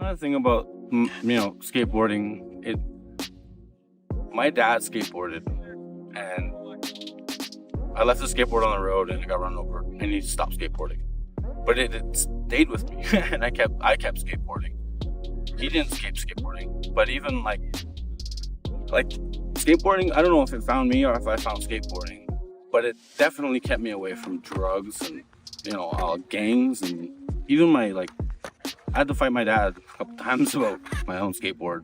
trying to think about, skateboarding. My dad skateboarded, and I left the skateboard on the road, and I got run over, and he stopped skateboarding. But it stayed with me, and I kept skateboarding. He didn't skateboarding, but even like skateboarding, I don't know if it found me or if I found skateboarding, but it definitely kept me away from drugs and gangs, and even I had to fight my dad a couple times about my own skateboard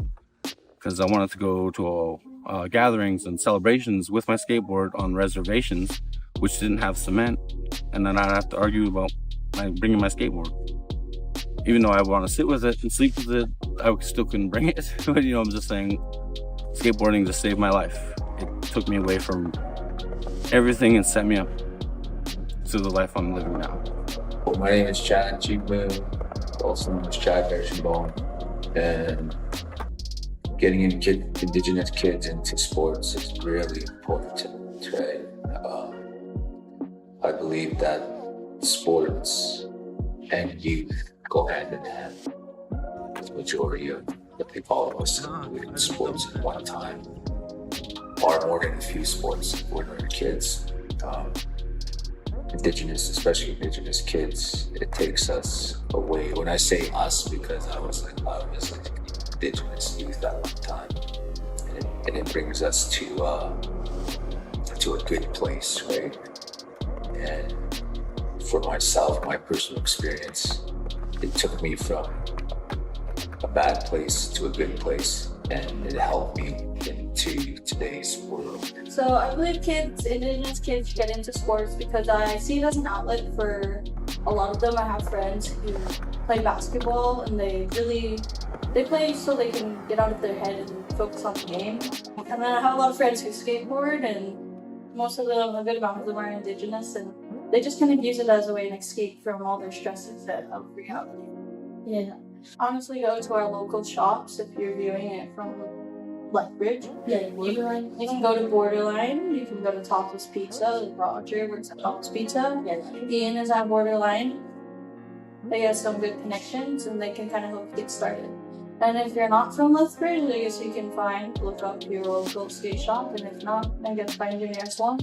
because I wanted to go to gatherings and celebrations with my skateboard on reservations, which didn't have cement, and then I'd have to argue about bringing my skateboard. Even though I want to sit with it and sleep with it, I still couldn't bring it. But I'm just saying, skateboarding just saved my life. It took me away from everything and set me up to the life I'm living now. My name is Chad Cheekman, also known as Chad Bershenbaum, and getting Indigenous kids into sports is really important, right? I believe that sports and youth go hand in hand. The majority of all of us in sports at one time, or more than a few sports when we were kids. Especially Indigenous kids, it takes us away. When I say us, because I was Indigenous youth at one time, and it brings us to a good place, right? And for myself, my personal experience, it took me from a bad place to a good place, and it helped me into today's world. So I believe Indigenous kids get into sports because I see it as an outlet for a lot of them. I have friends who play basketball, and they play so they can get out of their head and focus on the game. And then I have a lot of friends who skateboard, and most of them, a good amount of them are Indigenous, and they just kind of use it as a way to escape from all their stresses of reality. Yeah. Honestly, go to our local shops if you're viewing it from Lethbridge. Yeah, you can go to Borderline, you can go to Topless Pizza. Roger works at Topless Pizza. Yeah. Ian is at Borderline. They have some good connections, and they can kind of help you get started. And if you're not from Lethbridge, I guess you can look up your local skate shop, and if not, I guess find your nearest one.